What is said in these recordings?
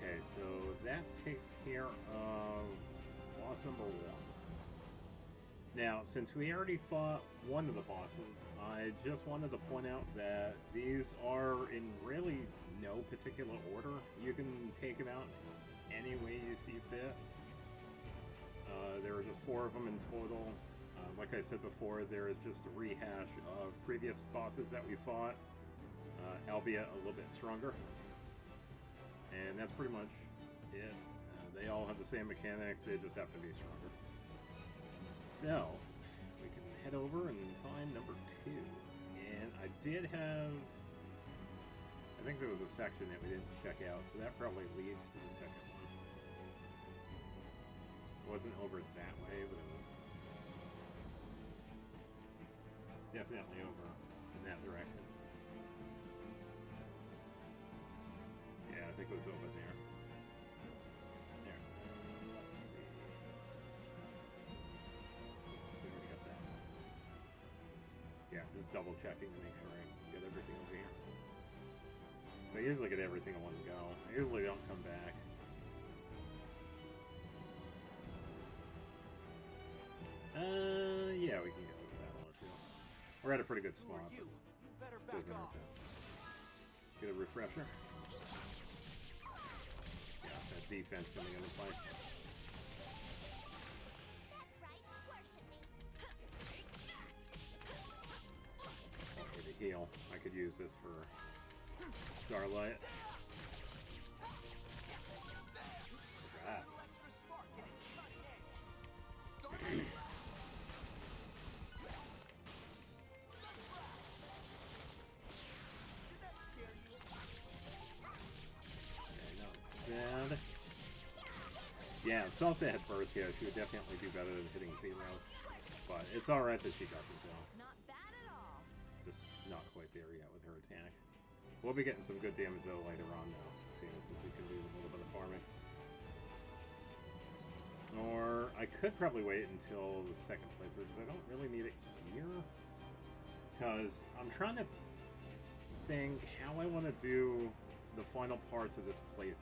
Okay, so that takes care of boss number 1. Now, since we already fought one of the bosses, I just wanted to point out that these are in really no particular order. You can take them out any way you see fit. There are just 4 of them in total. Like I said before, there is just a rehash of previous bosses that we fought, albeit a little bit stronger. And that's pretty much it. They all have the same mechanics, they just have to be stronger. So, we can head over and find number 2. And I did have... I think there was a section that we didn't check out, so that probably leads to the second one. It wasn't over that way, but it was definitely over in that direction. Yeah, I think it was over there. There. Let's see. So we already got that. Yeah, just double checking to make sure I get everything over here. So I usually get everything in one go. I usually don't come back. Yeah, we can get over that one too. We're at a pretty good spot. You better back off. Get a refresher. Yeah, that defense coming into play. That's right. Worship me. Oh, there's a heal. I could use this for Starlight. Look at that. Extra spark and it's cutting edge. Start. Did that scare you? Okay, not bad. Yeah, if Salsa had burst here, she would definitely do better than hitting zeros. But it's alright that she doesn't, though. Not bad at all. Just not quite there yet with her attack. We'll be getting some good damage, though, later on, though. See, because we can do a little bit of farming. Or I could probably wait until the second playthrough, because I don't really need it here. Because I'm trying to think how I want to do the final parts of this playthrough.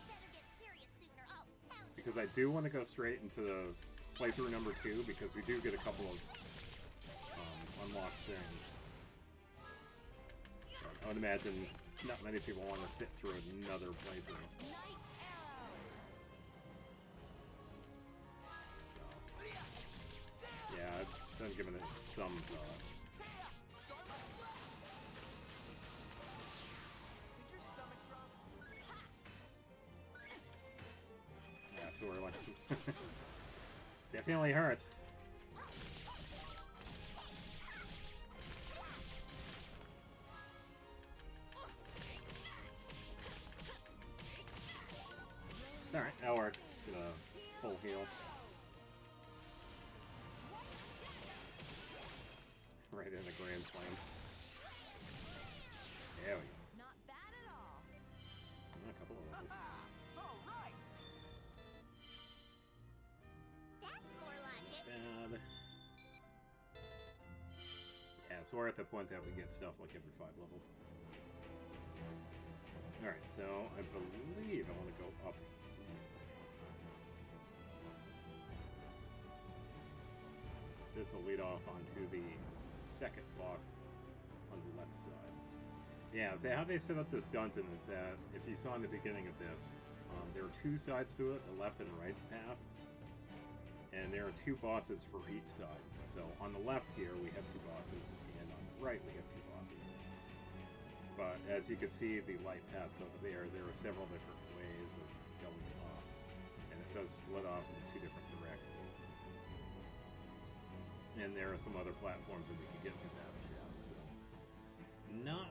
Better get serious sooner. I'll pound you. Because I do want to go straight into the playthrough number 2, because we do get a couple of unlocked things. But I would imagine not many people want to sit through another playthrough. Night arrow. So, yeah, I've been giving it some thought. Did your stomach drop? Yeah, it's really definitely hurts. Alright, that works. Get a full heal. Right in the Grand Slam. There we go. Not bad at all. A couple of levels. All right. That's more like it. Bad. Yeah, so we're at the point that we get stuff like every 5 levels. Alright, so I believe I want to go up here. This will lead off onto the second boss on the left side. Yeah, so how they set up this dungeon is that, if you saw in the beginning of this, there are 2 sides to it, the left and right path. And there are 2 bosses for each side. So on the left here, we have 2 bosses, and on the right, we have 2 bosses. But as you can see, the light paths over there are several different ways of going up. And it does split off into 2 different directions. And there are some other platforms that we can get through that chest. So not...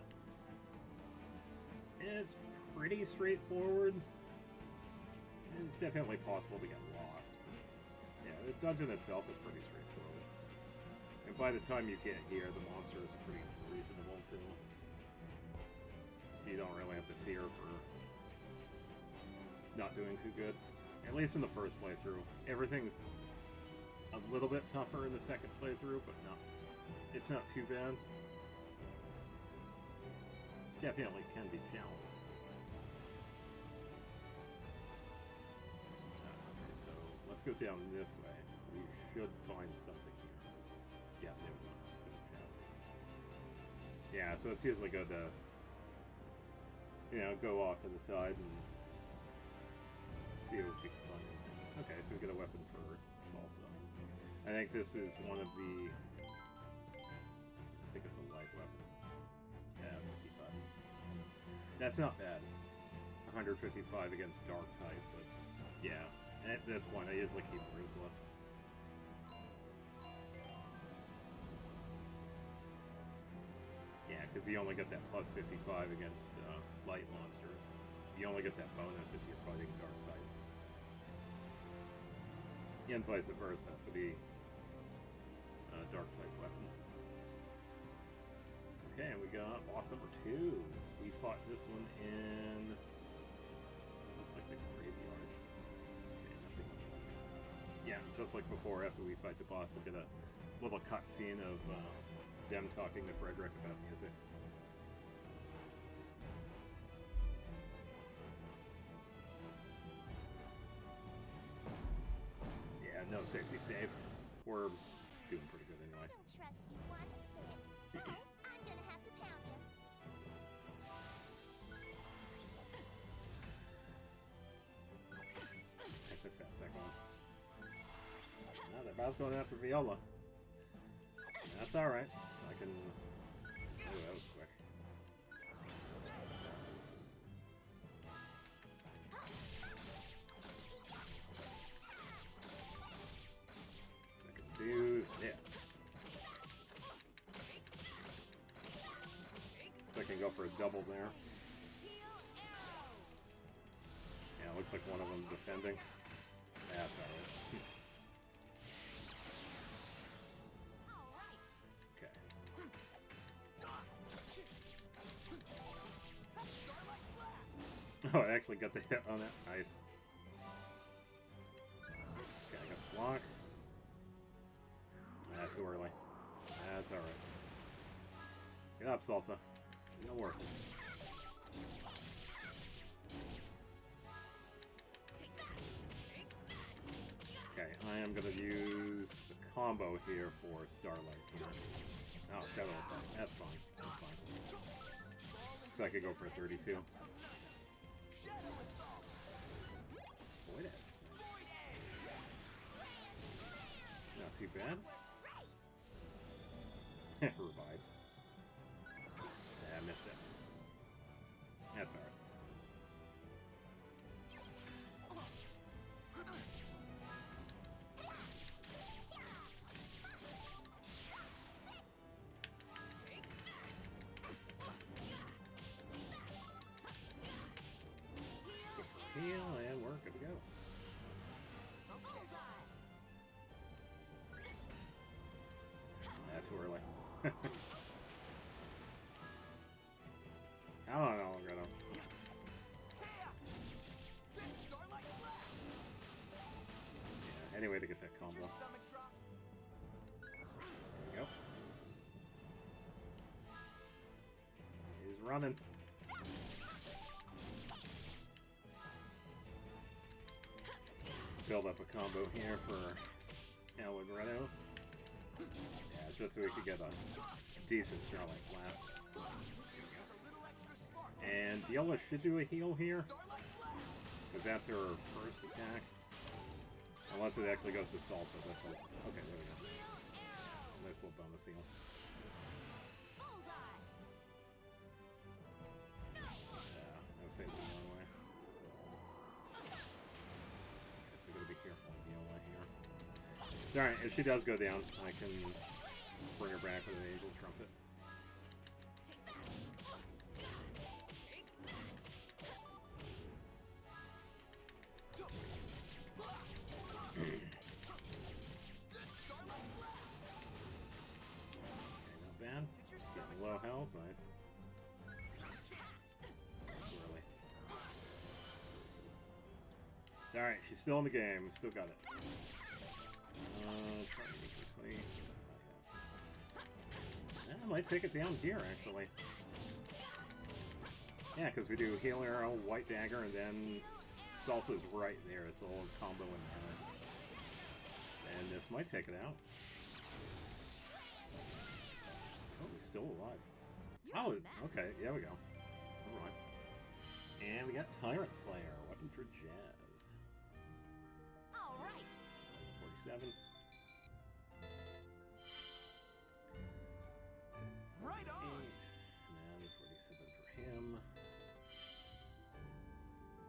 It's pretty straightforward. It's definitely possible to get lost. But yeah, the dungeon itself is pretty straightforward. And by the time you get here, the monsters are pretty reasonable too. So you don't really have to fear for not doing too good. At least in the first playthrough. Everything's a little bit tougher in the second playthrough, but it's not too bad. Definitely can be challenging. let's go down this way. We should find something here. Yeah, there we go. Phoenix House. Yeah, so it's usually good to, you know, go off to the side and see if we can find anything. Okay, so we get a weapon for Salsa. I think this is one of the... I think it's a light weapon. Yeah, 55. That's not bad. 155 against Dark type, but yeah. And at this point, I usually keep Ruthless. Yeah, because you only get that plus 55 against light monsters. You only get that bonus if you're fighting Dark types. And vice versa for the Dark type weapons. Okay, and we got boss number 2. We fought this one in... looks like the graveyard. Okay, nothing. Yeah, just like before, after we fight the boss, we'll get a little cutscene of them talking to Frederick about music. Yeah, no safety save. We're doing pretty good I anyway. don't trust you one bit, so I'm gonna have to pound him. Heck, this that second one. Now they're about going after Viola. That's alright. I can... Oh, that was quick. So I can do this. So I can go for a double there. Yeah, it looks like one of them defending. That's alright. Okay. Oh, I actually got the hit on that. Nice. Okay, I got the block. That's too early. That's alright. Get up, Salsa. It'll work. Okay, I am going to use the combo here for Starlight here. Oh, Shadow Assault. That's fine. That's fine. So I could go for 32. Void Edge. Not too bad. Revives. Yeah, I missed it. That's alright. Heal, and we're good to go. That's too early. I don't know, Greta. Yeah, any way to get that combo. There we go. He's running. Build up a combo here for Allegretto. Yeah, just so we could get a decent Starlight Blast. And Viola should do a heal here, because that's her first attack. Unless it actually goes to Salsa, that's also... Okay, there we go. Nice little bonus heal. Yeah, I'm facing the wrong way. Okay, so gotta be careful of Viola here. Alright, if she does go down, I can bring her back with an Angel Trumpet. Low health, nice. Alright, she's still in the game, still got it. Try to get for 20. I might take it down here, actually. Yeah, because we do Heal Arrow, White Dagger, and then Salsa's right there, so we'll combo in there. And this might take it out. Oh, he's still alive. You're Oh, a mess. okay. Yeah, we go. All right. And we got Tyrant Slayer, weapon for Jazz. All right. 47. Right on. 8. And then 47 for him.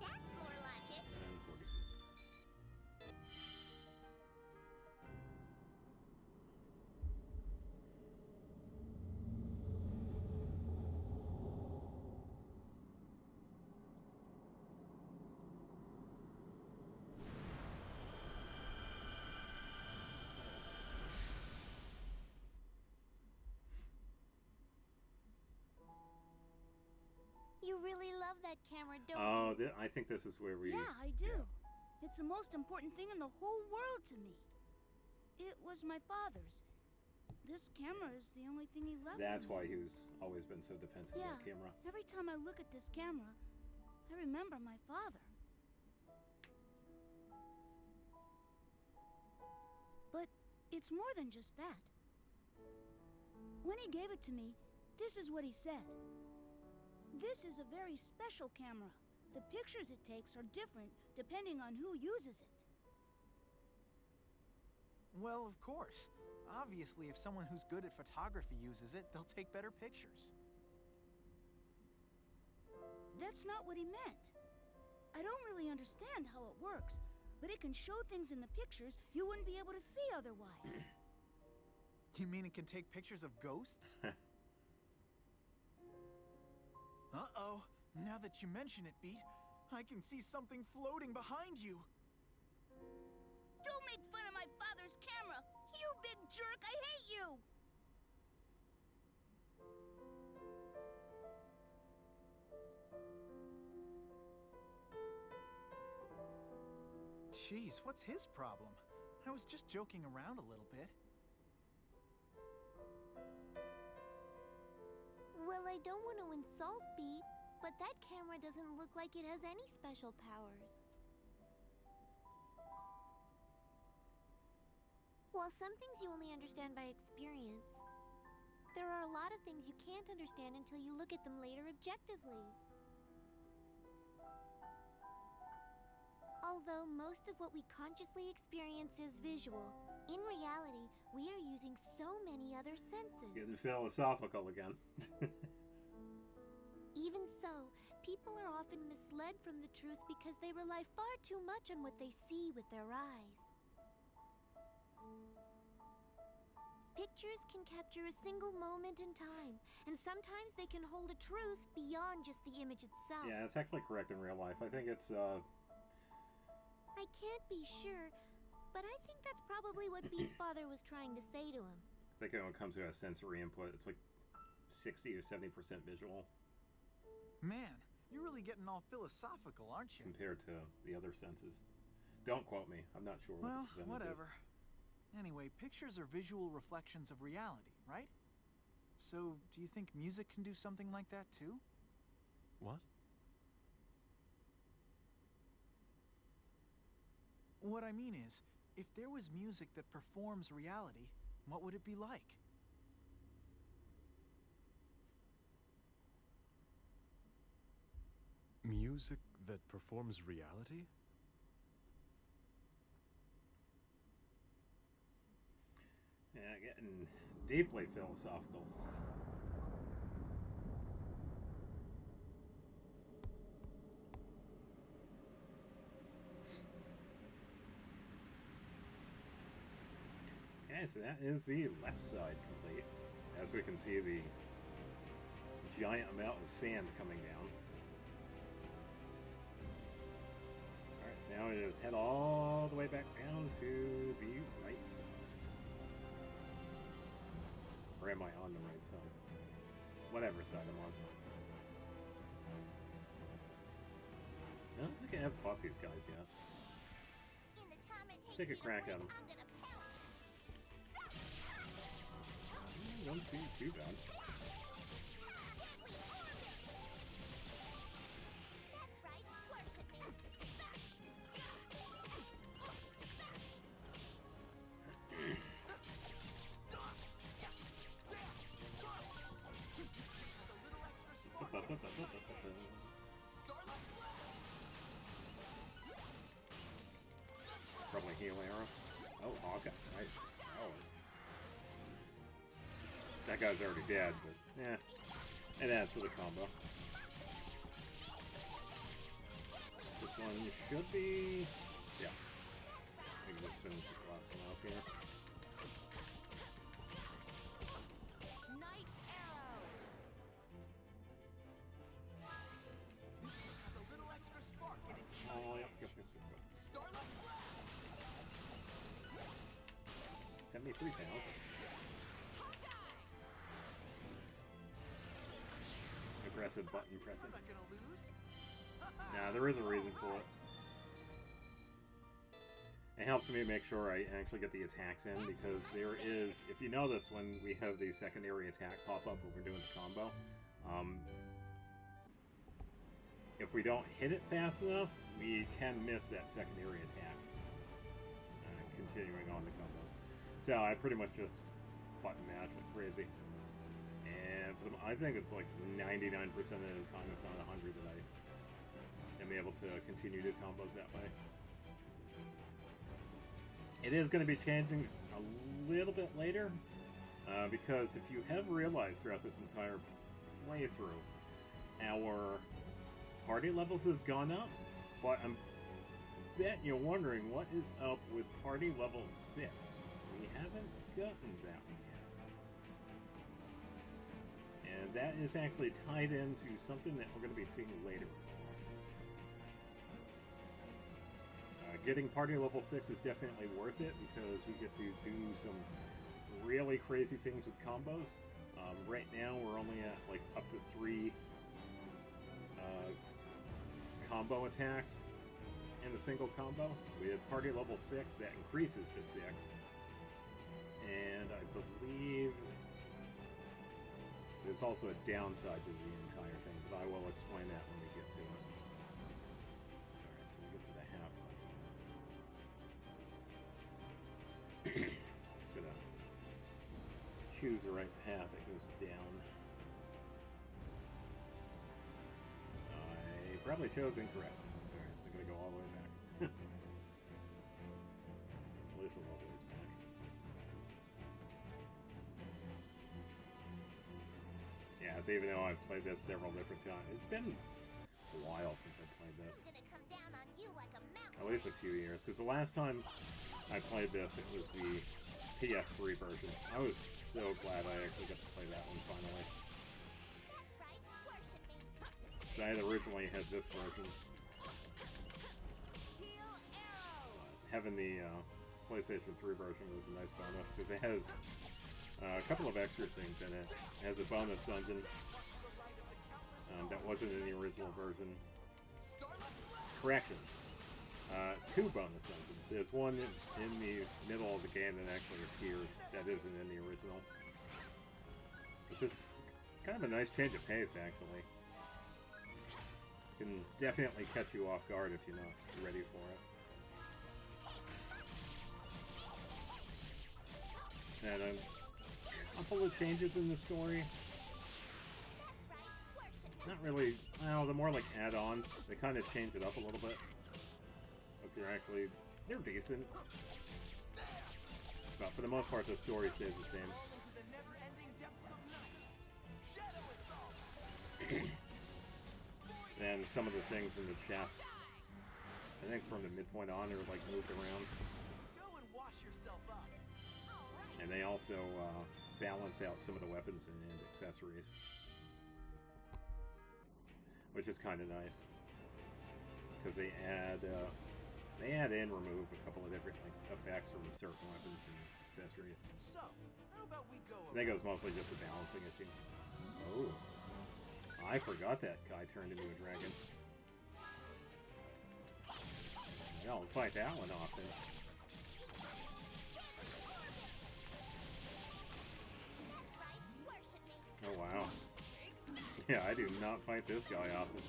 That's more like it. And 46. You really love that camera, don't Oh, you? I think this is where we... Yeah, I do. It's the most important thing in the whole world to me. It was my father's. This camera is the only thing he left That's to me. why he's always been so defensive of Yeah. that camera. Every time I look at this camera, I remember my father. But it's more than just that. When he gave it to me, this is what he said. This is a very special camera. The pictures it takes are different depending on who uses it. Well, of course. Obviously, if someone who's good at photography uses it, they'll take better pictures. That's not what he meant. I don't really understand how it works, but it can show things in the pictures you wouldn't be able to see otherwise. You mean it can take pictures of ghosts? Uh-oh. Now that you mention it, Beat, I can see something floating behind you. Don't make fun of my father's camera! You big jerk! I hate you! Jeez, what's his problem? I was just joking around a little bit. Well, I don't want to insult Beat, but that camera doesn't look like it has any special powers. While some things you only understand by experience, there are a lot of things you can't understand until you look at them later objectively. Although most of what we consciously experience is visual, in reality, we are using so many other senses. Getting philosophical again. Even so, people are often misled from the truth because they rely far too much on what they see with their eyes. Pictures can capture a single moment in time, and sometimes they can hold a truth beyond just the image itself. Yeah, it's actually correct in real life. I think it's, I can't be sure, but I think that's probably what Beat's father was trying to say to him. I think when it comes to a sensory input, it's like 60 or 70% visual Man, you're really getting all philosophical, aren't you? compared to the other senses. Don't quote me. I'm not sure what Well, the percentage whatever. Anyway, pictures are visual reflections of reality, right? So, do you think music can do something like that too? What? What I mean is, if there was music that performs reality, what would it be like? Music that performs reality? is. Yeah, getting deeply philosophical. Okay, so that is the left side complete. As we can see, the giant amount of sand coming down. Alright, so now we just head all the way back down to the right side. Or am I on the right side? Whatever side I'm on. I don't think I have fought these guys yet. In the time it takes Take a you to crack blink, at 'em. I'm gonna pounce. Don't seem too bad. That's right, worship me. Probably heal arrow. Oh, Hawkeye. Nice. Oh, that guy's already dead, but yeah. It adds to the combo. This one should be... Yeah. I can just finish this last one off here. Night arrow. This one has a little extra spark in its Oh, yep. Starlight Blast. 73 pounds. Aggressive button pressing. I'm not gonna lose. Nah, there is a reason for it. It helps me make sure I actually get the attacks in, because there is, if you notice when we have the secondary attack pop up when we're doing the combo, if we don't hit it fast enough, we can miss that secondary attack. Continuing on the combos. So I pretty much just button mash like crazy. And for I think it's like 99% of the time, if not 100, that I am able to continue to combos that way. It is going to be changing a little bit later, because if you have realized throughout this entire playthrough, our party levels have gone up, but I'm bet you're wondering what is up with party level 6. We haven't gotten that one yet. And that is actually tied into something that we're going to be seeing later. Getting party level 6 is definitely worth it, because we get to do some really crazy things with combos. Right now we're only at like up to 3 combo attacks in a single combo. We have party level 6 that increases to 6. And I believe there's also a downside to the entire thing, but I will explain that when we get to it. Alright, so we get to the half. Just gonna choose the right path that goes down. I probably chose incorrect. Alright, so I'm gonna go all the way back. At least a little ways back. Yeah, so even though I've played this several different times, it's been a while since I played this. Gonna come down on you like a mountain. At least a few years, because the last time I played this, it was the PS3 version. I was so glad I actually got to play that one finally. That's right. Worship me. So I had originally had this version. Heal arrow. Having the PlayStation 3 version was a nice bonus, because it has a couple of extra things in it. It has a bonus dungeon that wasn't in the original version. Correction. 2 bonus dungeons. There's one in the middle of the game that actually appears that isn't in the original. It's just kind of a nice change of pace, actually. Can definitely catch you off guard if you're not ready for it. And a couple of changes in the story. Not really, well, they're more like add-ons. They kind of change it up a little bit. But they're decent. But for the most part, the story stays the same. And some of the things in the chest, I think from the midpoint on, are like moved around. Go and wash yourself up. And they also balance out some of the weapons and accessories, which is kind of nice, because they add and remove a couple of different effects from certain weapons and accessories. So, how about we go I think it was mostly just a balancing issue. Oh, I forgot that guy turned into a dragon. I don't fight that one often. Oh wow. Yeah, I do not fight this guy often.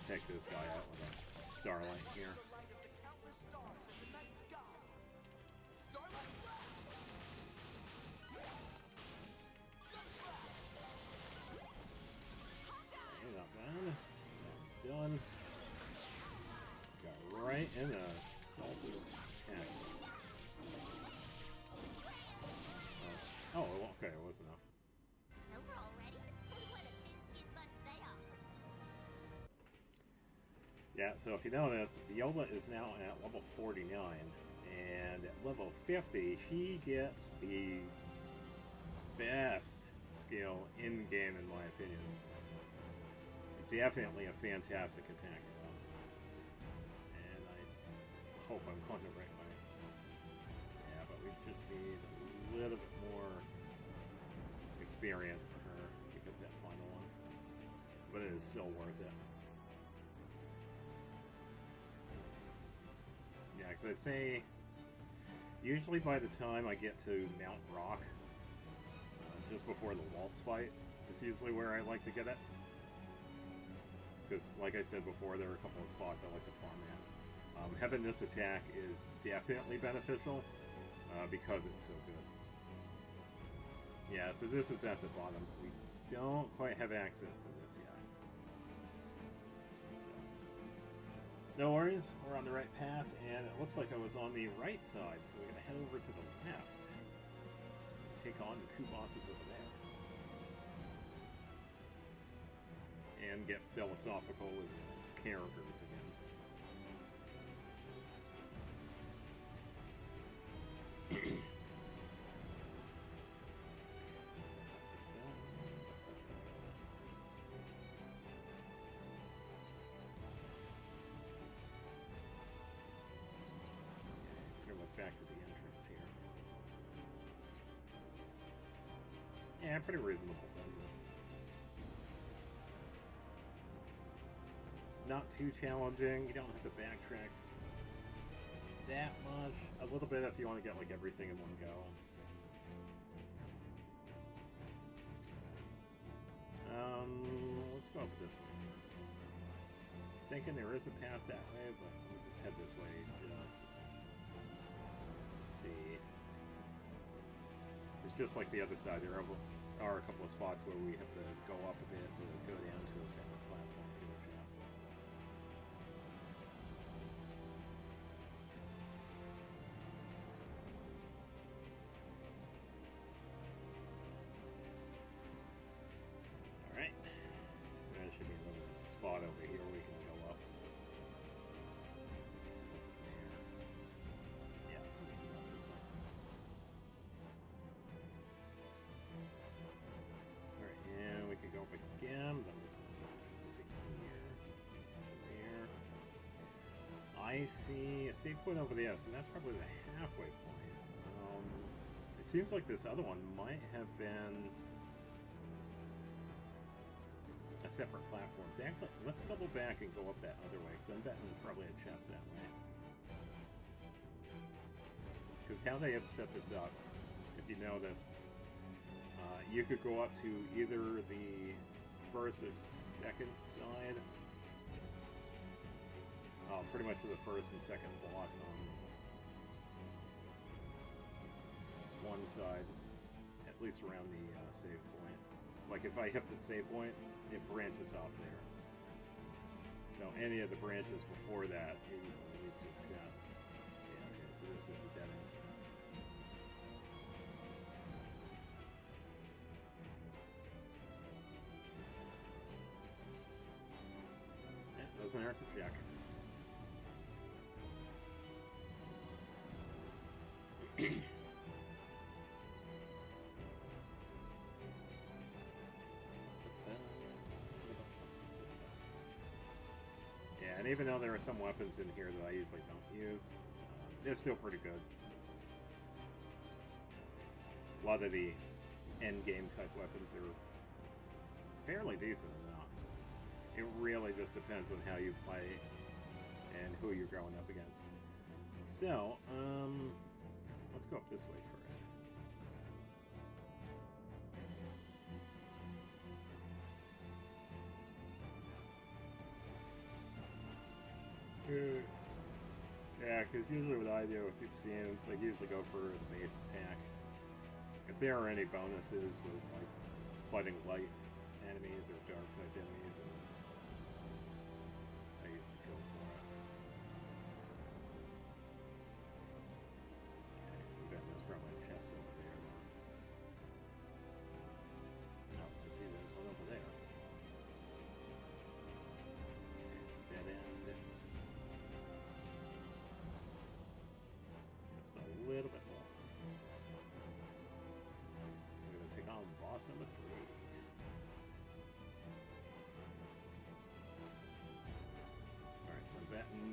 Take this guy out with a starlight here. And Salsa's attack. Oh, okay, it was enough. It's over already? What a thin-skinned bunch they are. Yeah, so if you noticed, Viola is now at level 49, and at level 50, she gets the best skill in-game, in my opinion. Definitely a fantastic attacker, though. And I hope I'm going the right way. Yeah, but we just need a little bit more experience for her to get that final one. But it is still worth it. Yeah, because I say, usually by the time I get to Mount Rock, just before the Waltz fight, is usually where I like to get it. Because, like I said before, there are a couple of spots I like to farm at. Having this attack is definitely beneficial because it's so good. Yeah, so this is at the bottom. We don't quite have access to this yet. So, no worries, we're on the right path, and it looks like I was on the right side, so we're going to head over to the left and take on the two bosses over there. And get philosophical with characters again. Gonna look back to the entrance here. Yeah, pretty reasonable dungeon. Not too challenging. You don't have to backtrack that much. A little bit if you want to get like everything in one go. Let's go up this way first. Thinking there is a path that way, but we'll just head this way just see. It's just like the other side. There are a couple of spots where we have to go up a bit to go down to a separate platform to the chest. Alright. There should be another spot over here we can go up. There's nothing there. Yeah, so we can go this way. Alright, and we can go up again. Then there's a over here. There. I see a save point over there, so that's probably the halfway point. It seems like this other one might have been a separate platform. So actually, let's double back and go up that other way, because I'm betting there's probably a chest that way. Because how they have set this up, if you know this, you could go up to either the first or second side. Pretty much to the first and second boss on one side, at least around the save point. Like if I hit the save point, it branches off there. So any of the branches before that, it usually leads to a chest. Yeah, okay, so this is a dead end. Yeah, doesn't hurt to check. Yeah, and even though there are some weapons in here that I usually don't use, they're still pretty good. A lot of the end-game type weapons are fairly decent enough. It really just depends on how you play and who you're going up against. So, let's go up this way first. Yeah, because usually what I do, if you've seen it, it's like usually go for the base attack. If there are any bonuses with like fighting light enemies or dark type enemies, and I usually go for it.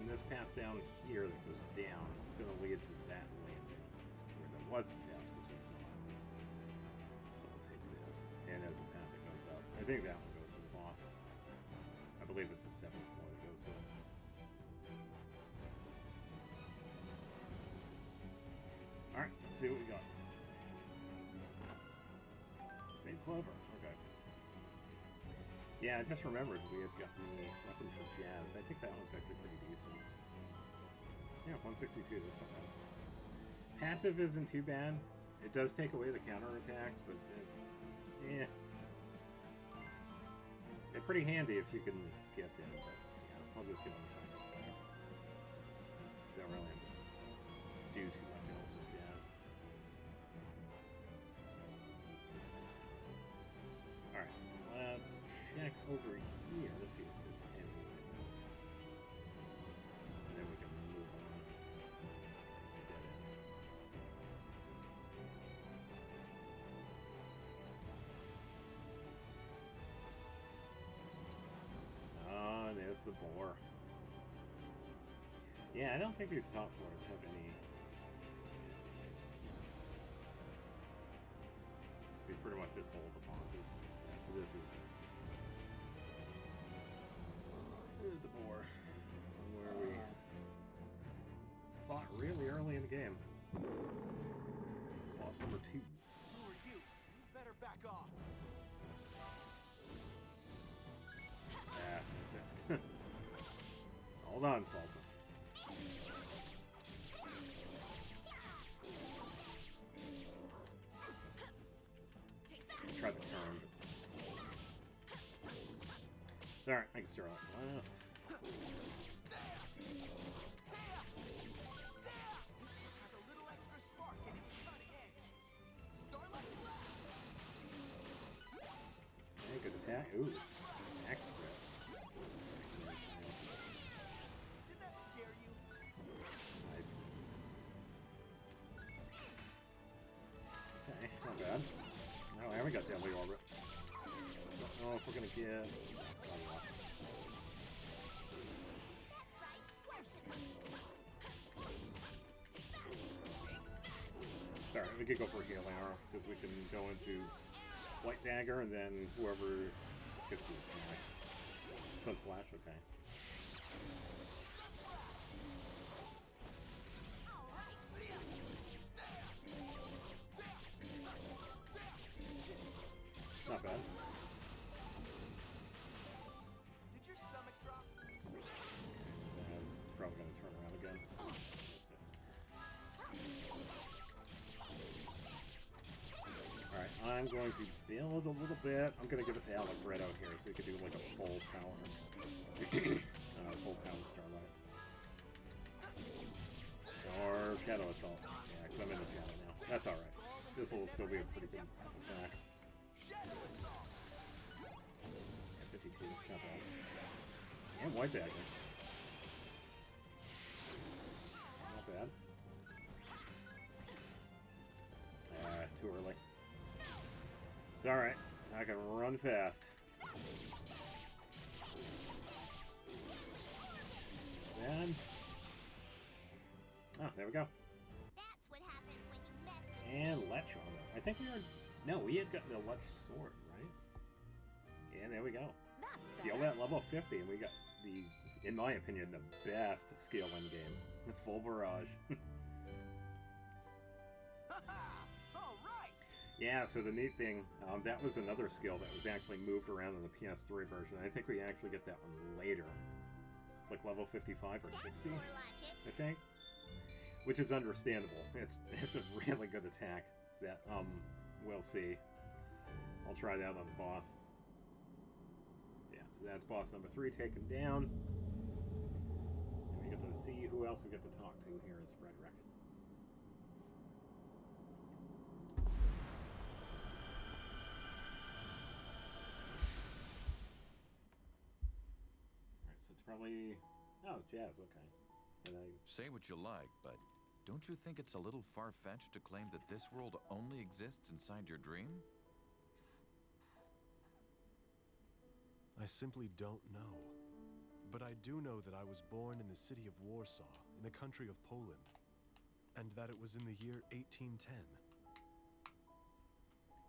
this path down here that goes down, it's going to lead to that landing where there was a chest because we saw it. So we'll take this, and there's a path that goes up. I think that one goes to the boss. I believe it's the 7th floor that goes to it. Alright, let's see what we got. Spade Clover, okay. Yeah, I just remembered we had gotten the weapon from Jazz. I think that one's actually pretty decent. Yeah, 162, that's not bad. Passive isn't too bad. It does take away the counterattacks, but yeah. They're pretty handy if you can get them, but yeah, I'll just give them a try this time. Don't really have to do too much else with Jazz. Alright, let's check over here to see if there's anything. And then we can move on. It's a dead end. Ah, there's the boar. Yeah, I don't think these top floors have any. These pretty much just hold the bosses. Yeah, so this is the boar, where we fought really early in the game. Boss number 2. Who are you? You better back off. Ah, missed it. Hold on, Salsa. Try the turn. Alright, I can start off last. Has a little extra spark in its cutting edge. Starlight Blast! Okay, good attack. Ooh, axe crit. Did that scare you? Nice. Okay, not bad. Oh, I haven't got Deadly Orbit. Don't know if we're gonna get. Oh, well. Alright, we could go for Healing Arrow because we can go into White Dagger and then whoever gets to the smack. Sun Flash, okay. Not bad. Did your stomach drop? And probably gonna turn around again. Alright, I'm going to build a little bit. I'm gonna give it to Allegretto here so we can do like a full power. Full power Starlight. Or Shadow Assault. Yeah, because I'm in the Shadow now. That's alright. This will still be a pretty good attack. Shadow Assault! Yeah, 52, not bad. And White Dagger. Not bad. Too early. It's alright. I can run fast. Then... Oh, there we go. That's what happens when you mess with And Lech on it. I think we were... No, we had gotten the Lech sword, right? And there we go. That's Skill better. at level 50, and we got the, in my opinion, the best skill in game. The full barrage. All right! Yeah, so the neat thing, that was another skill that was actually moved around in the PS3 version. I think we actually get that one later. It's like level 55 or 60, more like it. I think. Which is understandable. It's a really good attack that, we'll see. I'll try that on the boss. Yeah, so that's boss number 3 taken down. And we get to see who else we get to talk to here is Frederick. Alright, so it's probably... Oh, Jazz, okay. And Say what you like, but don't you think it's a little far-fetched to claim that this world only exists inside your dream? I simply don't know. But But I do know that I was born in the city of Warsaw, in the country of Poland, and that it was in the year 1810.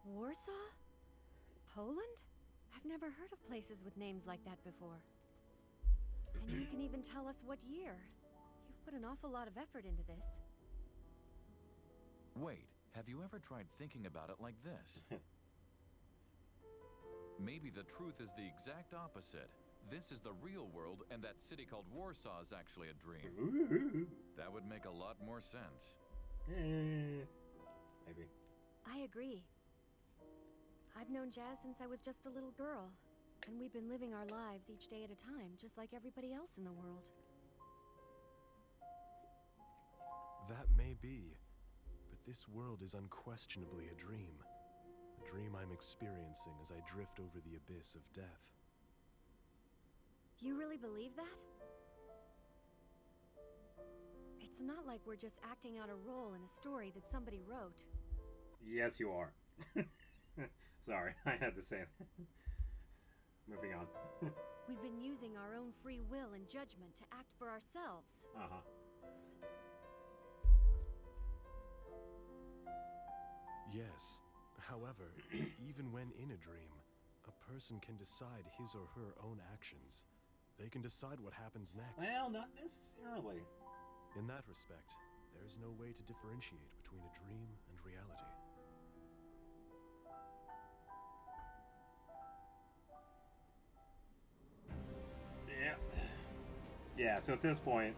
Warsaw? Poland? I've never heard of places with names like that before. And you can even tell us what year. You've put an awful lot of effort into this. Wait, have you ever tried thinking about it like this? Maybe the truth is the exact opposite. This is the real world, and that city called Warsaw is actually a dream. Ooh. That would make a lot more sense. Maybe. I agree. I've known Jazz since I was just a little girl, and we've been living our lives each day at a time, just like everybody else in the world. That may be, but this world is unquestionably a dream. A dream I'm experiencing as I drift over the abyss of death. You really believe that? It's not like we're just acting out a role in a story that somebody wrote. Yes, you are. Sorry, I had to say it. Moving on. We've been using our own free will and judgment to act for ourselves. Uh-huh. Yes. However, even when in a dream, a person can decide his or her own actions. They can decide what happens next. Well, not necessarily. In that respect, there is no way to differentiate between a dream and reality. Yeah. Yeah, so at this point,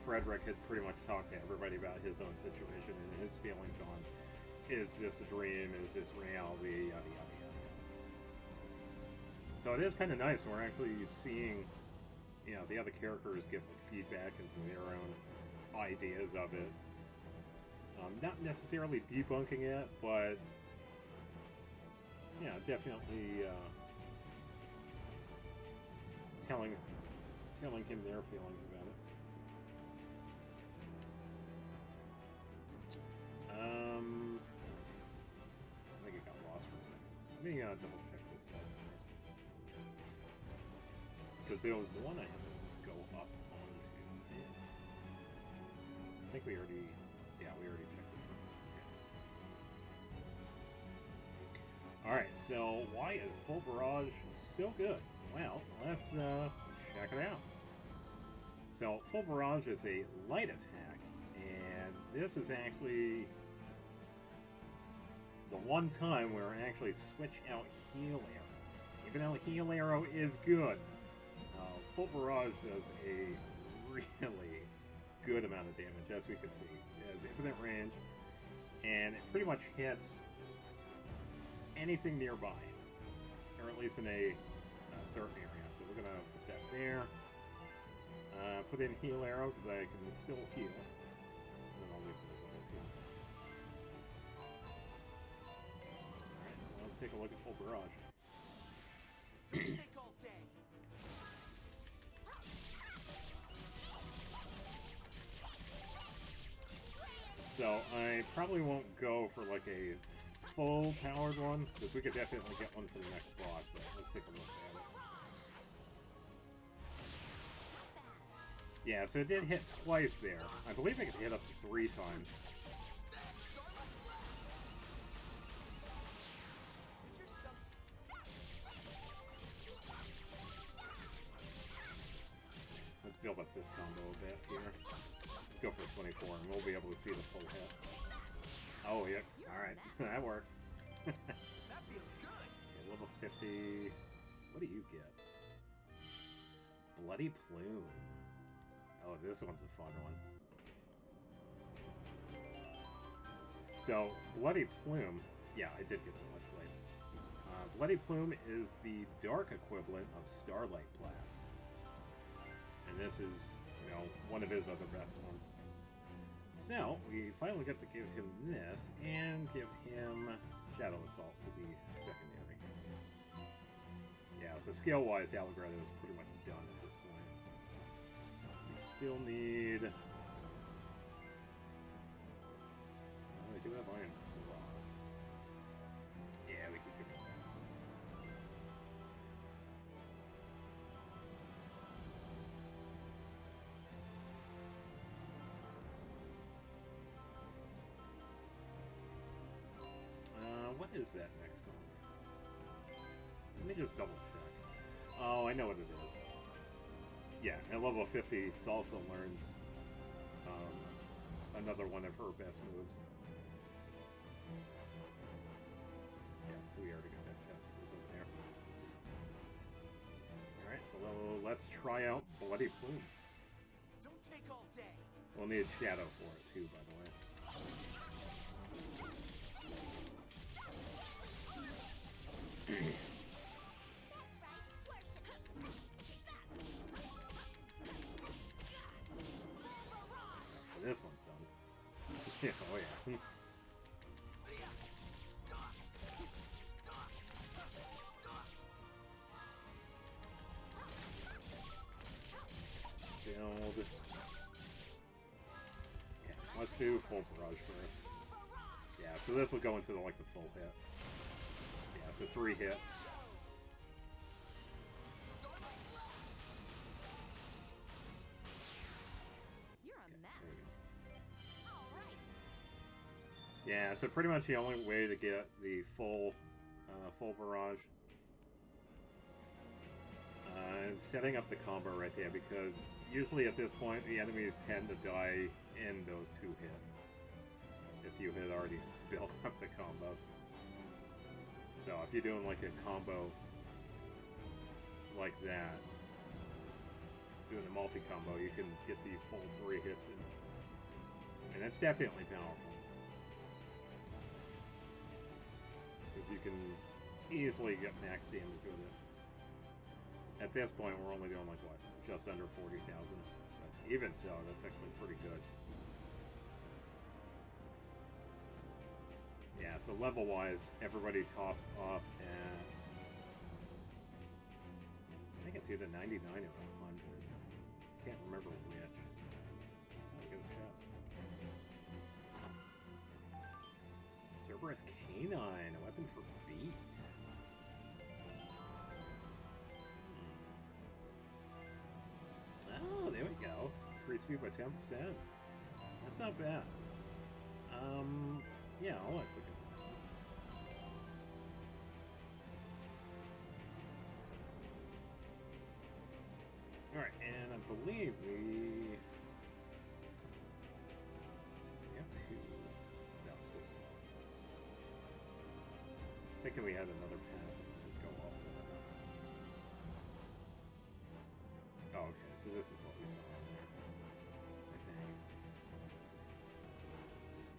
Frederick had pretty much talked to everybody about his own situation and his feelings on, is this a dream, is this reality, yada, yada, yada. So it is kind of nice. We're actually seeing, you know, the other characters give feedback into their own ideas of it. Not necessarily debunking it, but, you know, definitely telling him their feelings about it. I think it got lost for a second. Let me double check this out first. Because there was one I had to go up onto. I think we already checked this one. Okay. Alright, so why is Full Barrage so good? Well, let's check it out. So, Full Barrage is a light attack, and this is actually the one time where I actually switch out Heal Arrow. Even though Heal Arrow is good, Full Barrage does a really good amount of damage, as we can see. It has infinite range, and it pretty much hits anything nearby, or at least in a certain area. So we're gonna put that there. Put in Heal Arrow because I can still heal. And then I'll leave this on too. Alright, so let's take a look at Full Barrage. Don't take all day. So I probably won't go for like a full powered one, because we could definitely get one for the next boss, but let's take a look at it. Yeah, so it did hit twice there. I believe it could hit up to 3 times. Let's build up this combo a bit here. Let's go for 24 and we'll be able to see the full hit. Oh, yeah. Alright. That works. That feels good. Okay, level 50. What do you get? Bloody Plume. Oh, this one's a fun one. So, Bloody Plume... Yeah, I did get the Let's Play. Bloody Plume is the dark equivalent of Starlight Blast. And this is, you know, one of his other best ones. So, we finally get to give him this, and give him Shadow Assault for the secondary. Yeah, so skill-wise, Allegretto is pretty much done at this point. We still need... Oh, we do have Iron Cross. Yeah, we can give him that. is that next one? Let me just double check. Oh, I know what it is. Yeah, at level 50, Salsa learns another one of her best moves. Yeah, so we already got that test. It was over there. Alright, so let's try out Bloody Plume. Don't take all day. We'll need Shadow for it too, by the way. So this one's done. Yeah, oh yeah. Build. Okay, let's do full barrage first. Yeah, so this will go into the full hit. Yeah, so 3 hits. You're a mess. All right. Yeah, so pretty much the only way to get the full barrage and setting up the combo right there, because usually at this point the enemies tend to die in those 2 hits if you had already built up the combos. So if you're doing like a combo like that, doing a multi-combo, you can get the full 3 hits in. And that's definitely powerful. Because you can easily get max damage with it. At this point, we're only doing like, what, just under 40,000. But even so, that's actually pretty good. Yeah, so level-wise, everybody tops off at... I think it's either 99 or 100. Can't remember which. Oh, look at the chest. Cerberus Canine, a weapon for beat. Oh, there we go. Increase speed by 10%. That's not bad. Yeah, I'll let's look at that. Alright, and I believe we have 2. No, 6. I was thinking we had another path that would go up. Oh, okay, so this is what we saw in there, I think.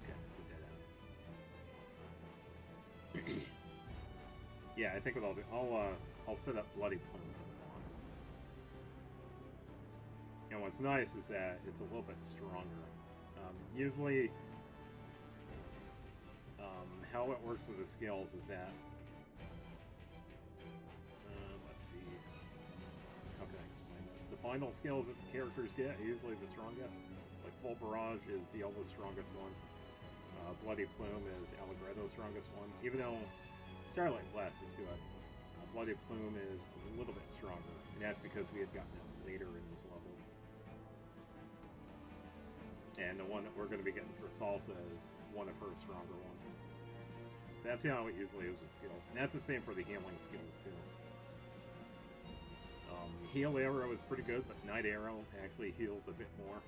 Okay, it's a dead end. Yeah, I think what I'll do, I'll set up Bloody Plume for the boss. And what's nice is that it's a little bit stronger. Usually, how it works with the skills is that, let's see, how can I explain this? The final skills that the characters get are usually the strongest. Like Full Barrage is Viola's strongest one. Bloody Plume is Allegretto's strongest one. Even though Starlight Blast is good, Bloody Plume is a little bit stronger. And that's because we had gotten it later in these levels. And the one that we're going to be getting for Salsa is one of her stronger ones. So that's how it usually is with skills. And that's the same for the healing skills too. Heal Arrow is pretty good, but Night Arrow actually heals a bit more.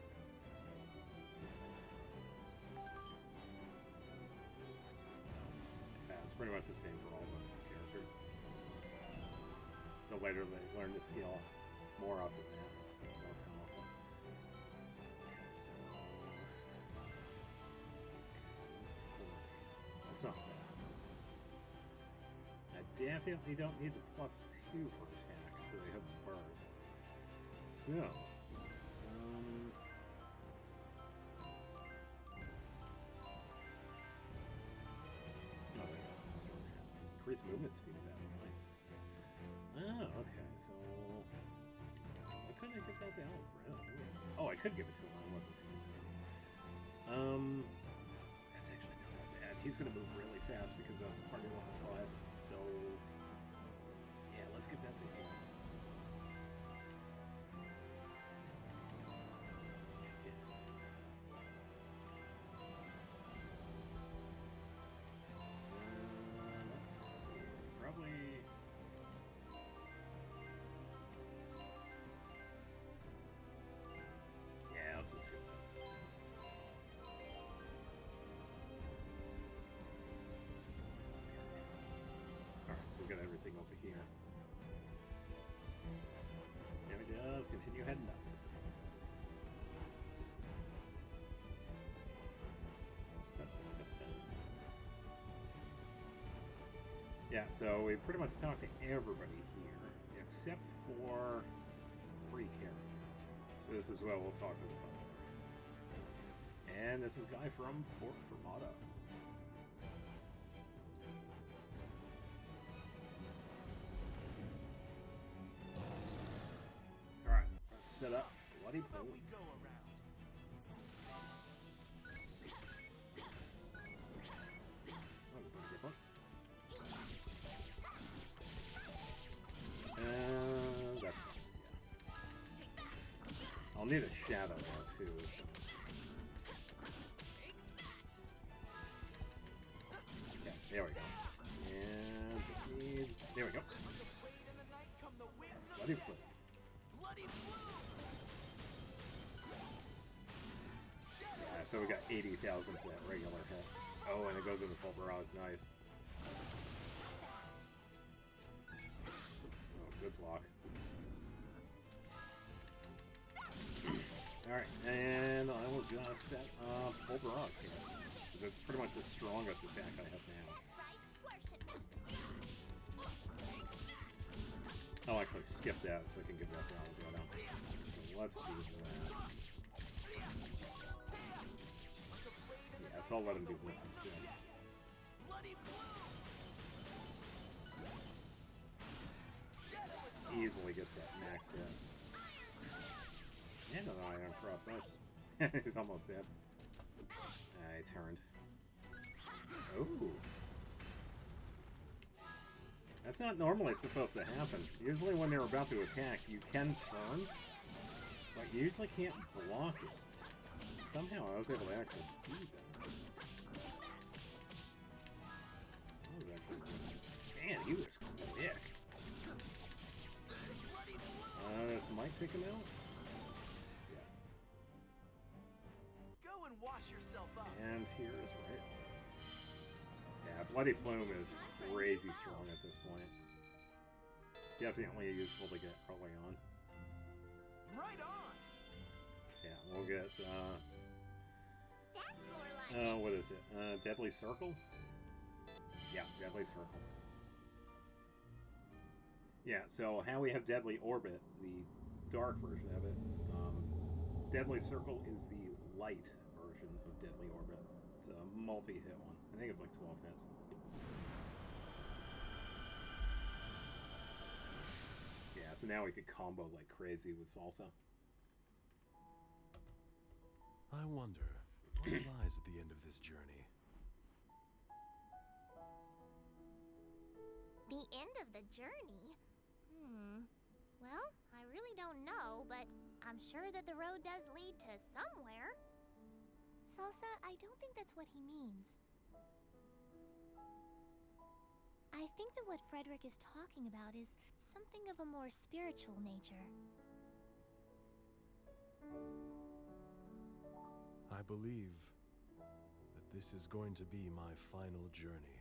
So, yeah, it's pretty much the same for all the characters. The later they learn the skill, more often than that, it's more powerful. So, that's not bad. I definitely don't need the +2 for attack, so they have burst. So, oh, there you go. Increase movement speed of that. Nice. Oh, okay. So, why couldn't I give that to Allegretto? Oh, I could give it to him. I wasn't paying attention. That's actually not that bad. He's going to move really fast because of party level 5. So, yeah, let's give that to him. over here. There he does. Continue heading up. Yeah, so we pretty much talked to everybody here, except for 3 characters. So this is where we'll talk to the final 3. And this is Guy from Fort Fermata. Alright, let's set up Bloody Pool. we go around? That's, yeah. I'll need a shadow now too. So. Yeah, there we go. And just need. There we go. Bloody Flu. Yeah, so we got 80,000 for that regular hit. Oh, and it goes into full barrage. Nice. Good block. Alright, and I will just set up full barrage here. Because it's pretty much the strongest attack I have now. I'll actually skip that so I can get that down and go down. So let's do that. Yeah, so I'll let him do this instead. Easily gets that max hit. And an iron cross. Nice. He's almost dead. He turned. Ooh. That's not normally supposed to happen. Usually when they're about to attack, you can turn, but you usually can't block it. Somehow I was able to actually do that. That was actually good. Man, he was quick. This might take him out. Yeah. Go and wash yourself up. And here's right. Yeah, Bloody Plume is crazy strong at this point. Definitely useful to get early on. Right on. Yeah, we'll get That's more like what is it? Deadly Circle? Yeah, Deadly Circle. Yeah, so how we have Deadly Orbit, the dark version of it, Deadly Circle is the light version of Deadly Orbit. It's a multi-hit one. I think it's like 12 hits. Yeah, so now we could combo like crazy with Salsa. I wonder what lies at the end of this journey. the end of the journey? Well, I really don't know, but I'm sure that the road does lead to somewhere. Salsa, I don't think that's what he means. I think that what Frederick is talking about is something of a more spiritual nature. I believe that this is going to be my final journey.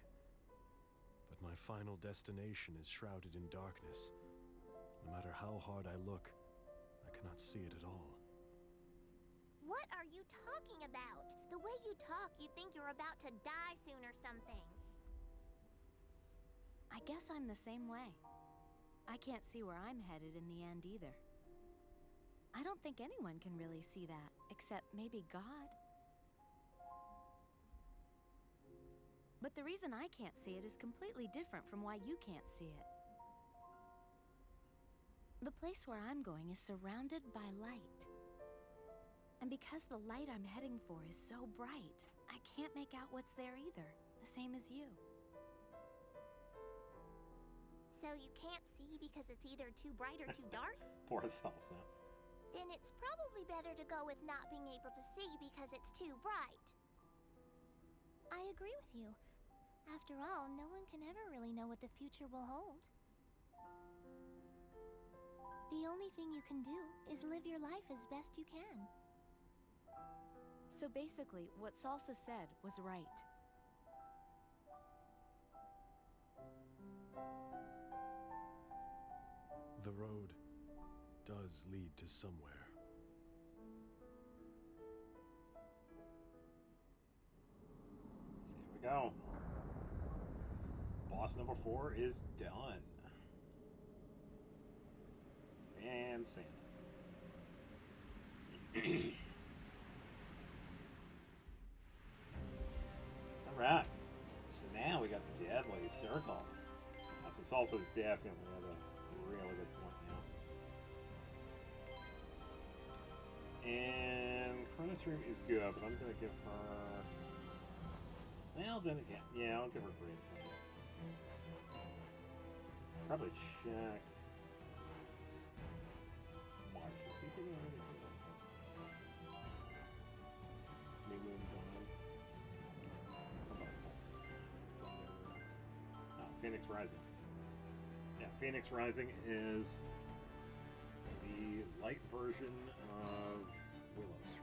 But my final destination is shrouded in darkness. No matter how hard I look, I cannot see it at all. What are you talking about? The way you talk, you think you're about to die soon or something. I guess I'm the same way. I can't see where I'm headed in the end either. I don't think anyone can really see that, except maybe God. But the reason I can't see it is completely different from why you can't see it. The place where I'm going is surrounded by light. And because the light I'm heading for is so bright, I can't make out what's there either, the same as you. So you can't see because it's either too bright or too dark? Poor Salsa. Then it's probably better to go with not being able to see because it's too bright. I agree with you. After all, no one can ever really know what the future will hold. The only thing you can do is live your life as best you can. So basically, what Salsa said was right. The road does lead to somewhere. Here we go. Boss number 4 is done. And Santa. Alright. So now we got the Deadly Circle. This is also definitely at a really good point now. And Chronosphere is good, but I'm gonna give her. Well, then again, yeah, I'll give her Great Santa. Probably check. March. Is he getting ready for that? New Moon Dawn. How about Thunder? Oh, Phoenix Rising. Yeah, Phoenix Rising is the light version of Willow Strike.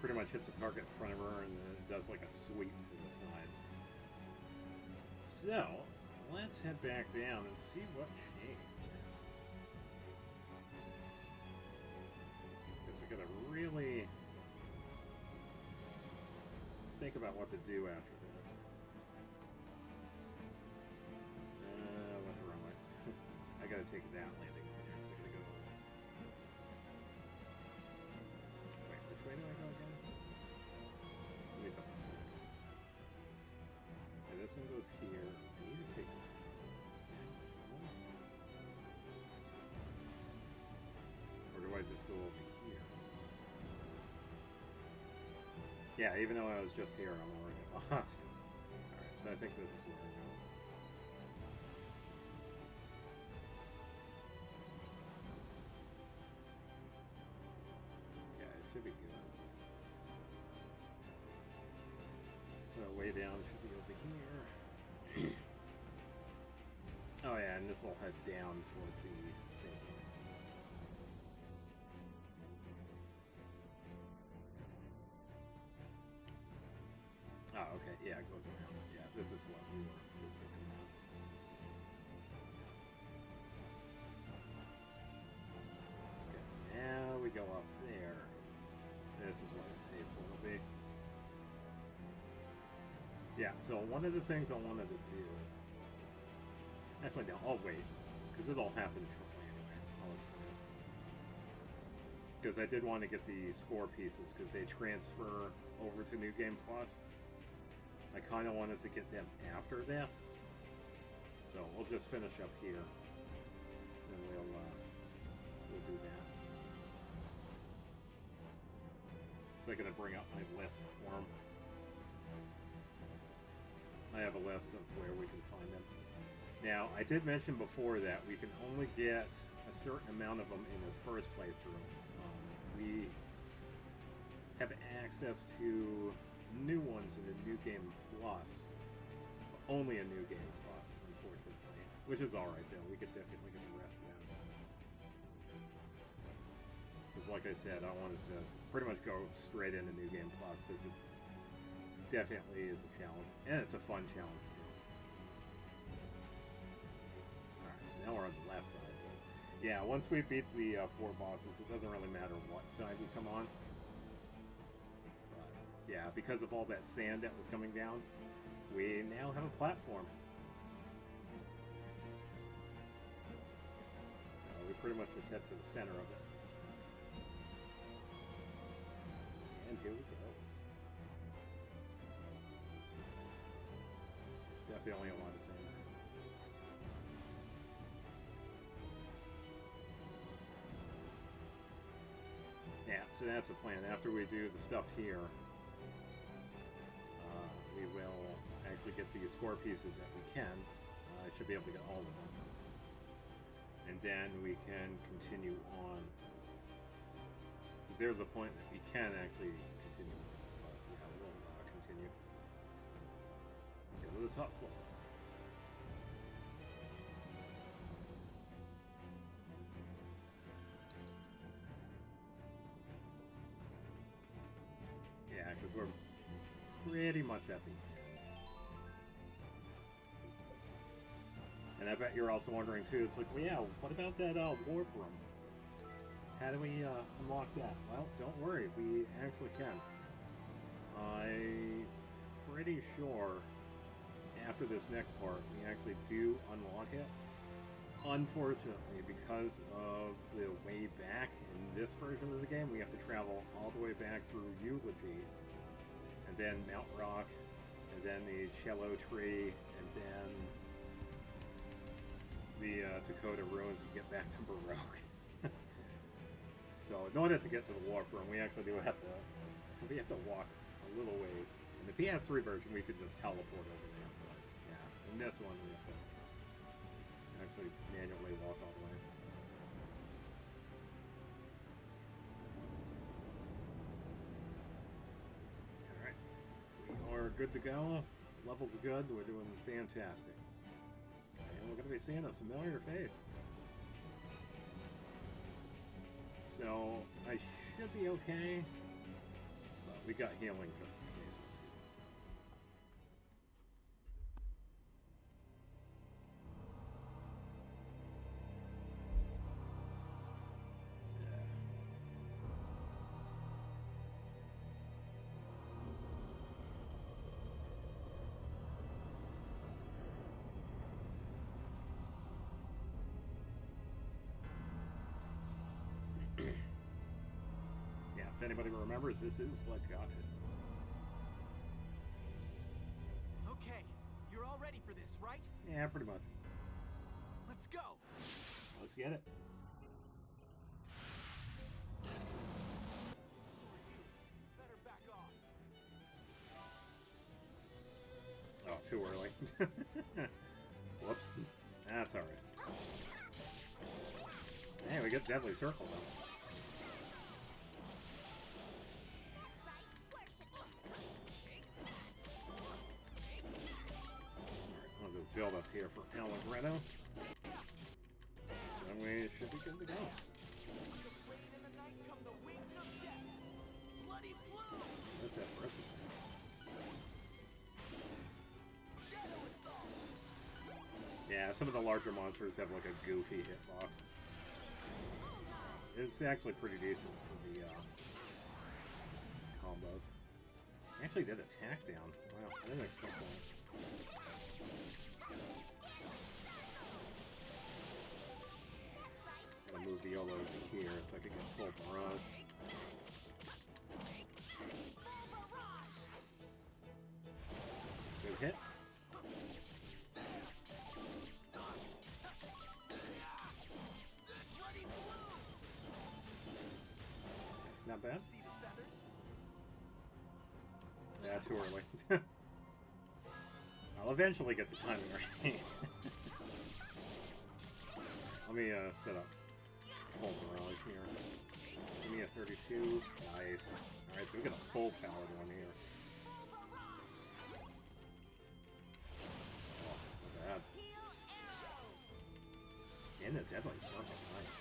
Pretty much hits a target in front of her and then it does like a sweep to the side. So, let's head back down and see what changed. Because we gotta really think about what to do after this. Went the wrong way. I gotta take that landing over there, so I gotta go. Wait, which way do I go again? Let me double check. Okay, this one goes here. I need to take. Or do I just go over here? Yeah, even though I was just here, I'm already lost. Alright, so I think this is where I go. Yeah, it should be good. Way down should be over here. Oh yeah, and this will head down towards the same thing. Oh, okay, yeah, it goes around. Yeah, this is what we were just looking at. Okay, now we go up there. This is what it's safe will be. Yeah, so one of the things I wanted to do... Actually, no, I'll wait. Because it'll happen shortly anyway. I'll explain. Because I did want to get the score pieces, because they transfer over to New Game Plus. I kind of wanted to get them after this. So we'll just finish up here. And we'll do that. So I'm going to bring up my list for them. I have a list of where we can find them. Now, I did mention before that we can only get a certain amount of them in this first playthrough. We have access to new ones in the New Game Plus. Only a New Game Plus, unfortunately. Which is alright though, we could definitely get the rest of them. Because like I said, I wanted to pretty much go straight into New Game Plus, because it definitely is a challenge, and it's a fun challenge too. Alright, so now we're on the left side. Yeah, once we beat the 4 bosses, it doesn't really matter what side we come on. But, yeah, because of all that sand that was coming down, we now have a platform. So we pretty much just head to the center of it. And here we go. Definitely a lot of sand. Yeah, so that's the plan. After we do the stuff here, we will actually get the score pieces that we can. I should be able to get all of them. And then we can continue on. There's a point that we can actually continue. But yeah, we'll continue. Go to the top floor. Yeah, because we're pretty much at the end. And I bet you're also wondering too, it's like, well, yeah, what about that warp room? How do we unlock that? Well, don't worry, we actually can. I'm pretty sure after this next part, we actually do unlock it. Unfortunately, because of the way back in this version of the game, we have to travel all the way back through Eulogy, and then Mount Rock, and then the Cello Tree, and then the Dakota Ruins to get back to Baroque. So in order to get to the warp room, we actually do have to walk a little ways. In the PS3 version, we could just teleport over there, but yeah, in this one we have to actually manually walk all the way. Alright. We are good to go. Levels good. We're doing fantastic. And we're going to be seeing a familiar face. So, I should be okay. But we got healing just in case too. So. Yeah, if anybody remembers, this is Legato. Okay, you're all ready for this, right? Yeah, pretty much. Let's go. Let's get it. Better back off. Oh, too early. Whoops. That's alright. Hey, we get Deadly Circle though. I'll just build up here for Allegretto. Then we should be good to go. What's that first? Yeah, some of the larger monsters have like a goofy hitbox. It's actually pretty decent for the combos. Actually did attack down. Wow, I didn't expect that. Gotta move the YOLO here so I can get full barrage. Good hit. Not bad. See the feathers? Yeah, too early. I'll eventually get the timing right. Let me set up full barrage here. Give me a 32. Nice. Alright, so we got a full powered one here. Oh, not bad. And the Deadly Circle, nice.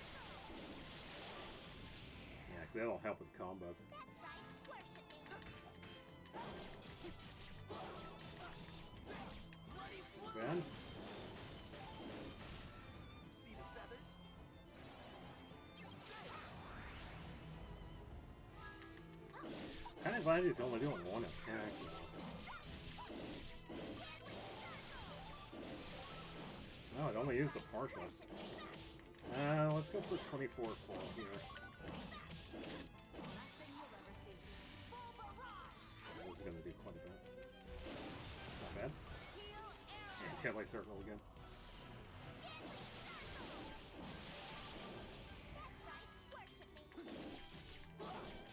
Yeah, because that'll help with combos. Ben? See the feathers? Kind of glad he's only doing one attack. Oh, it only used a partial. Let's go for 24 full here. This is going to do quite a bit. Not bad. And Deadly Circle again.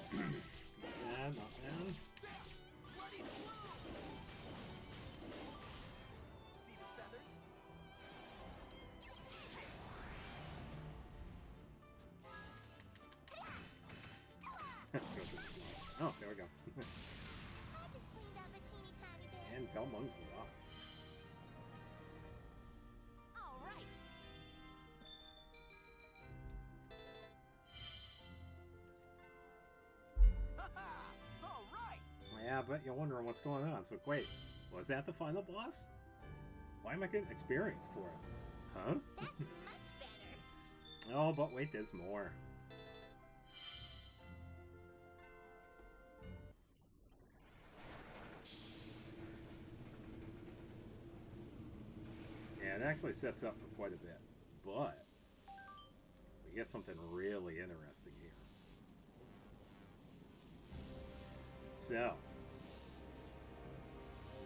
Yeah, not bad. See the feathers? Oh, there we go. I just cleaned up a teeny tiny bit. And Belmont's lost. All right. Haha! All right! Yeah, I bet you're wondering what's going on. So wait, was that the final boss? Why am I getting experience for it? Huh? That's much better. Oh, but wait, there's more. Yeah, it actually sets up for quite a bit. But we get something really interesting here. So,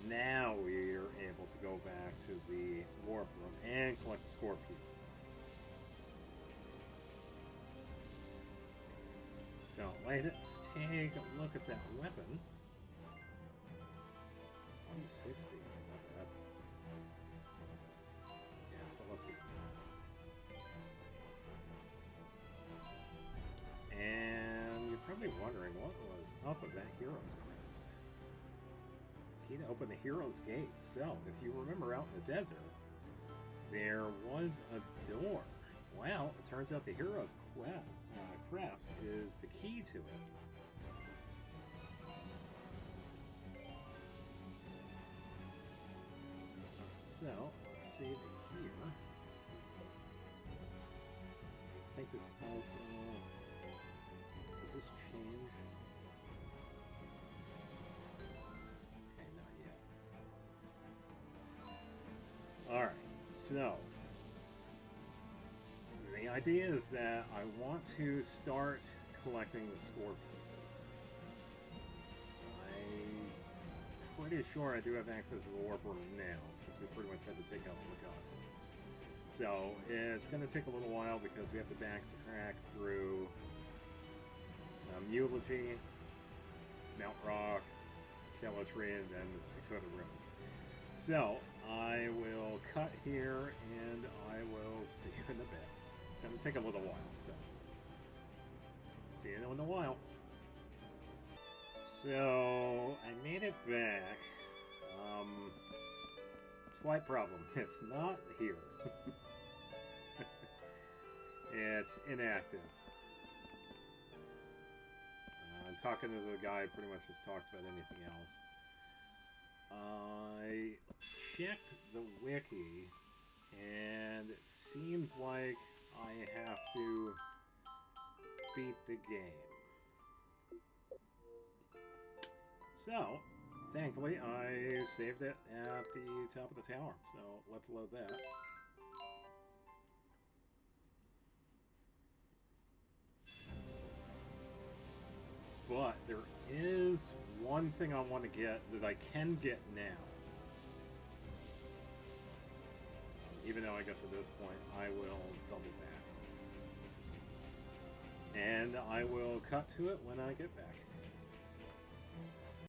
now we're able to go back to the warp room and collect the score pieces. So let's take a look at that weapon. 160, not bad. Yeah, so let's get that. And you're probably wondering what was up with that hero's crest. Key to open the hero's gate. So, if you remember out in the desert, there was a door. Well, it turns out the hero's crest is the key to it. So, let's save it here. I think this also... Does this change? Okay, not yet. Alright, so... The idea is that I want to start collecting the score pieces. I'm pretty sure I do have access to the warp room now, because we pretty much had to take out the Legato. So it's going to take a little while because we have to backtrack through Eulogy, Mount Rock, Teletry, and then the Dakota Ruins. So I will cut here and I will see you in a bit. It's going to take a little while, so see you in a while. So I made it back. Slight problem. It's not here. It's inactive. I'm talking to the guy pretty much just talks about anything else. I checked the wiki and it seems like I have to beat the game. So, thankfully, I saved it at the top of the tower. So, let's load that. But there is one thing I want to get that I can get now. Even though I got to this point, I will double back. And I will cut to it when I get back.